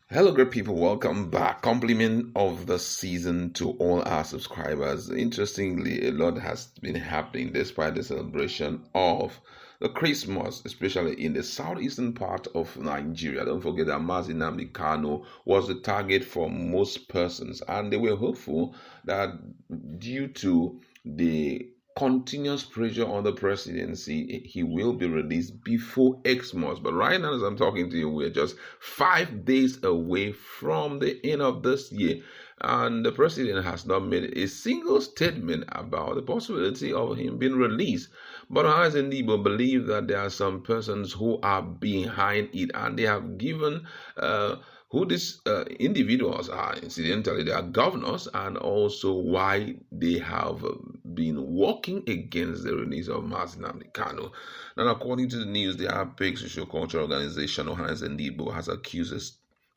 Hello, great people. Welcome back. Compliment of the season to all our subscribers. Interestingly, a lot has been happening despite the celebration of the Christmas, especially in the southeastern part of Nigeria. Don't forget that Nnamdi Kanu was the target for most persons, and they were hopeful that due to the continuous pressure on the presidency, he will be released before Xmas. But right now, as I'm talking to you, we're just 5 days away from the end of this year, and the president has not made a single statement about the possibility of him being released. But I, as Igbo, believe that there are some persons who are behind it, and they have given who these individuals are. Incidentally, they are governors, and also why they have been working against the release of Nnamdi Kanu. Now, according to the news, the APEC social cultural organization, Igbo,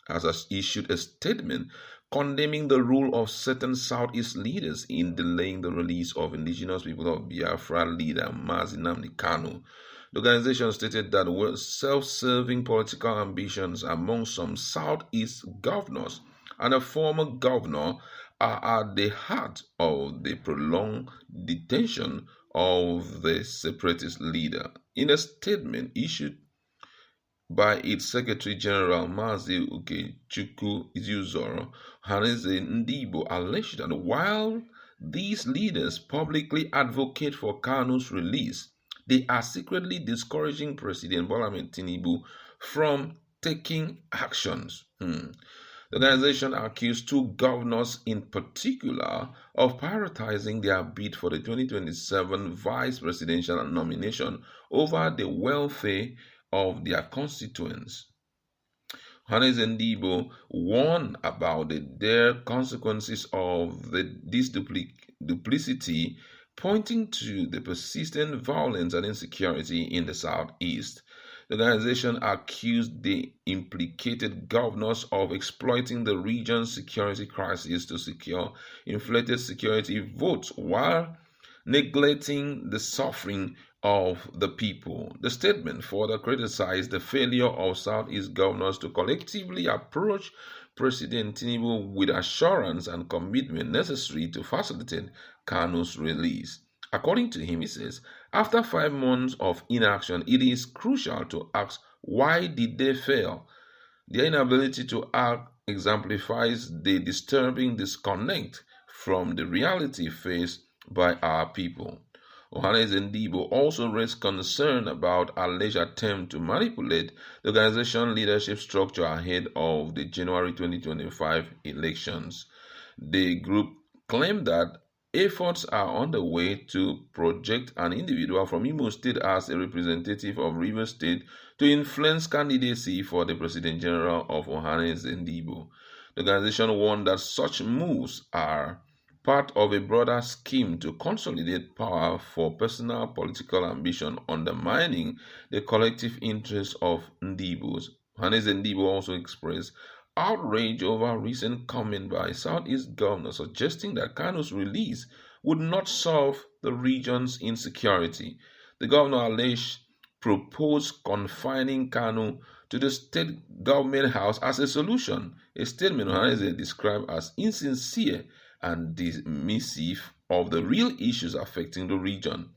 has issued a statement condemning the role of certain Southeast leaders in delaying the release of indigenous people of Biafra leader Nnamdi Kanu. The organization stated that self-serving political ambitions among some Southeast governors and a former governor are at the heart of the prolonged detention of the separatist leader. In a statement issued by its Secretary General Mazi Ukechukwu Izuzoro, Haneze Ndibo alleged that while these leaders publicly advocate for Kanu's release, they are secretly discouraging President Bola Tinubu from taking actions. The organization accused two governors in particular of prioritizing their bid for the 2027 vice presidential nomination over the welfare of their constituents. Hannes Ndibo warned about the dire consequences of this duplicity, pointing to the persistent violence and insecurity in the southeast. The organization accused the implicated governors of exploiting the region's security crisis to secure inflated security votes while neglecting the suffering of the people. The statement further criticized the failure of Southeast governors to collectively approach President Tinubu with assurance and commitment necessary to facilitate Kanu's release. According to him, he says, after 5 months of inaction, it is crucial to ask why did they fail? Their inability to act exemplifies the disturbing disconnect from the reality faced by our people. Ohanes Ndibo also raised concern about alleged attempt to manipulate the organization leadership structure ahead of the January 2025 elections. The group claimed that efforts are underway to project an individual from Imo State as a representative of Rivers State to influence candidacy for the President General of Ohanes Ndibo. The organization warned that such moves are part of a broader scheme to consolidate power for personal political ambition, undermining the collective interests of Ndibos. Hannes Ndibo also expressed outrage over recent comment by Southeast governors suggesting that Kanu's release would not solve the region's insecurity. The governor alleged proposed confining Kanu to the state government house as a solution, a statement Hannes described as insincere and dismissive of the real issues affecting the region.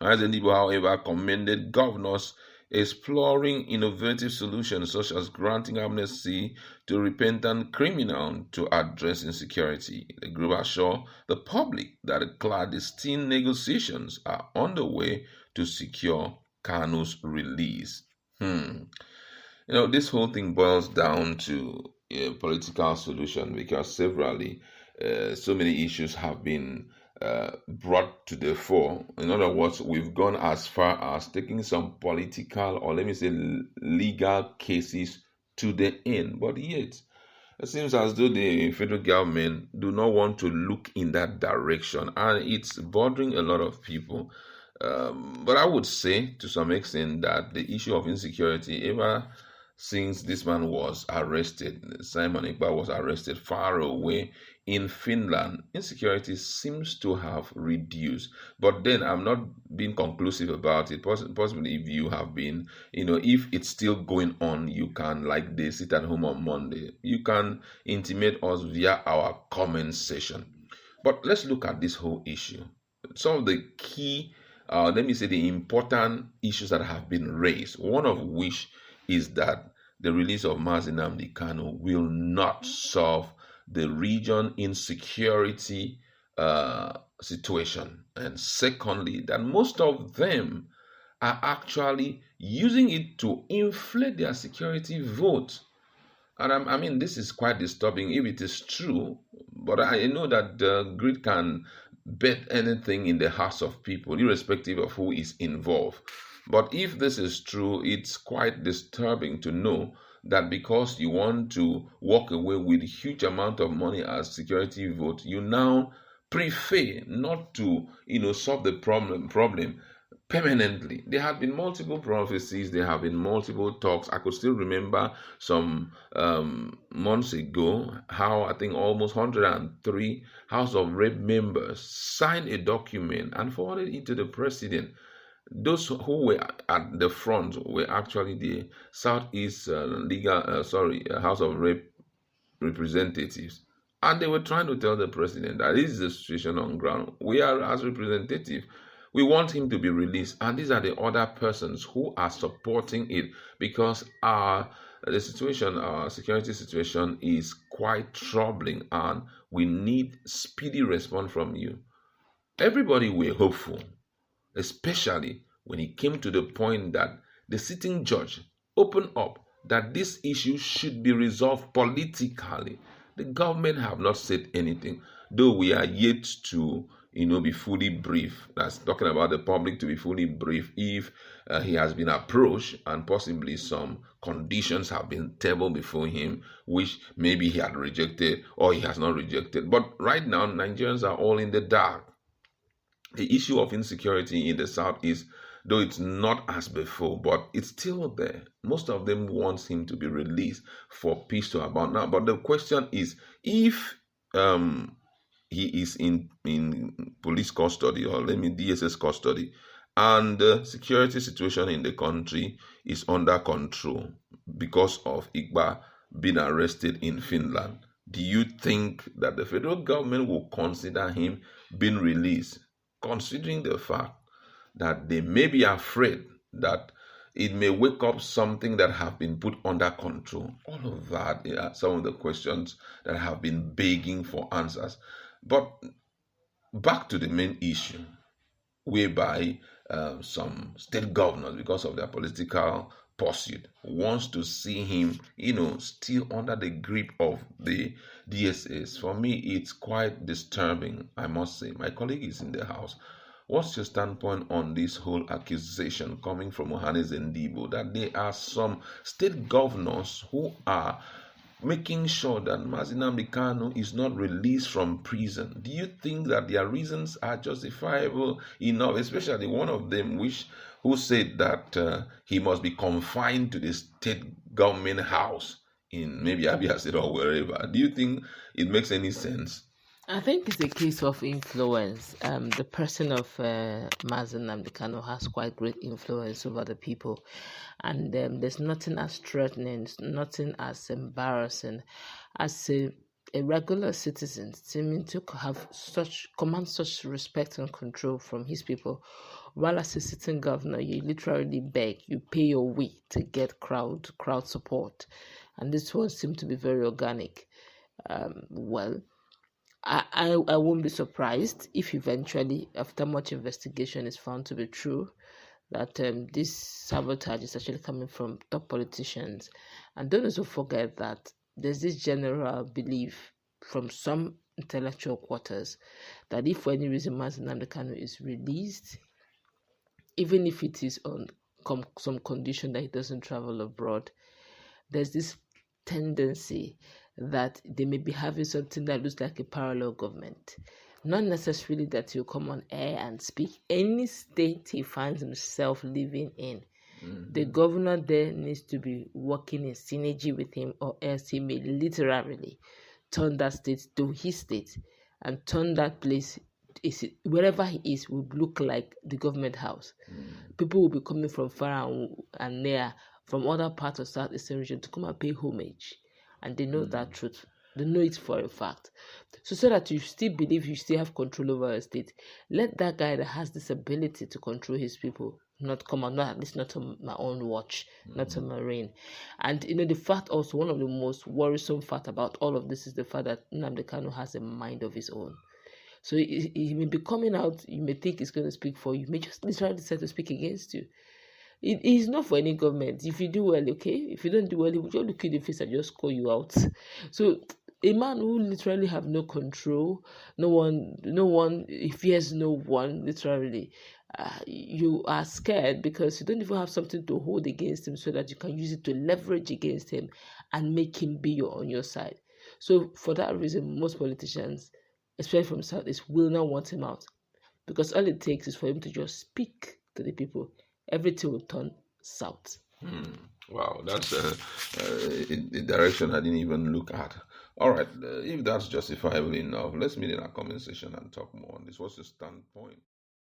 Ndibo, however, commended governors exploring innovative solutions such as granting amnesty to repentant criminals to address insecurity. The group assured the public that clandestine negotiations are underway to secure Kanu's release. This whole thing boils down to a political solution because severally so many issues have been brought to the fore. In other words, we've gone as far as taking some political or let me say legal cases to the end. But yet, it seems as though the federal government do not want to look in that direction, and it's bothering a lot of people. But I would say to some extent that the issue of insecurity ever since this man was arrested. Simon Ekpa was arrested far away in Finland. Insecurity seems to have reduced, but then I'm not being conclusive about it. Possibly, if you have been, if it's still going on, you can, like they sit at home on Monday, you can intimate us via our comment section. But let's look at this whole issue. Some of the key, let me say, the important issues that have been raised, one of which is that the release of Nnamdi Kanu will not solve the region insecurity situation. And secondly, that most of them are actually using it to inflate their security vote. And I mean, this is quite disturbing if it is true, but I know that greed can bet anything in the hearts of people, irrespective of who is involved. But if this is true, it's quite disturbing to know that because you want to walk away with a huge amount of money as security vote, you now prefer not to, solve the problem permanently. There have been multiple prophecies, there have been multiple talks. I could still remember some months ago how I think almost 103 House of Rep members signed a document and forwarded it to the president. Those who were at the front were actually the Southeast House of Rep representatives. And they were trying to tell the president that this is the situation on ground. We are, as representatives, we want him to be released. And these are the other persons who are supporting it, because our security situation is quite troubling and we need speedy response from you. Everybody were hopeful, especially when it came to the point that the sitting judge opened up that this issue should be resolved politically. The government have not said anything, though we are yet to be fully briefed. That's talking about the public to be fully briefed if he has been approached and possibly some conditions have been tabled before him, which maybe he had rejected or he has not rejected. But right now, Nigerians are all in the dark. The issue of insecurity in the Southeast, though it's not as before, but it's still there. Most of them want him to be released for peace to abound now. But the question is, if he is in police custody, or DSS custody, and the security situation in the country is under control because of Igba being arrested in Finland, do you think that the federal government will consider him being released, considering the fact that they may be afraid that it may wake up something that have been put under control? All of that are some of the questions that have been begging for answers. But back to the main issue, whereby some state governors, because of their political pursuit, wants to see him, still under the grip of the DSS. For me, it's quite disturbing, I must say. My colleague is in the house. What's your standpoint on this whole accusation coming from Ohanes and Debo that there are some state governors who are making sure that Nnamdi Kanu is not released from prison? Do you think that their reasons are justifiable enough? Especially one of them who said that he must be confined to the state government house in maybe Abia State or wherever. Do you think it makes any sense? I think it's a case of influence. The person of Nnamdi Kanu has quite great influence over the people, and there's nothing as threatening, nothing as embarrassing as a regular citizen seeming to command such respect and control from his people, while as a sitting governor, you literally beg, you pay your way to get crowd support, and this one seemed to be very organic. I won't be surprised if eventually, after much investigation, is found to be true that this sabotage is actually coming from top politicians. And don't also forget that there's this general belief from some intellectual quarters that if for any reason Nnamdi Kanu is released, even if it is on some condition that he doesn't travel abroad, there's this tendency that they may be having something that looks like a parallel government. Not necessarily that he'll come on air and speak any state he finds himself living in. The governor there needs to be working in synergy with him, or else he may literally turn that state to his state and turn that place, wherever he is, will look like the government house. People will be coming from far and near, from other parts of Southeastern region to come and pay homage. And they know that truth. They know it for a fact. So that you still believe you still have control over a state, let that guy that has this ability to control his people not come out, not at least not on my own watch, not on my reign. And the fact also, one of the most worrisome fact about all of this is the fact that Nnamdi Kanu has a mind of his own. So he may be coming out, you may think he's going to speak for you, may just literally decide to speak against you. It is not for any government. If you do well, okay. If you don't do well, he will just look you in the face and just call you out. So a man who literally have no control, no one, he fears no one, literally. You are scared because you don't even have something to hold against him so that you can use it to leverage against him and make him be on your side. So for that reason, most politicians, especially from Southeast, will not want him out, because all it takes is for him to just speak to the people. Everything will turn south. Wow, that's a direction I didn't even look at. All right, if that's justifiable enough, let's meet in our comment section and talk more on this. What's your standpoint?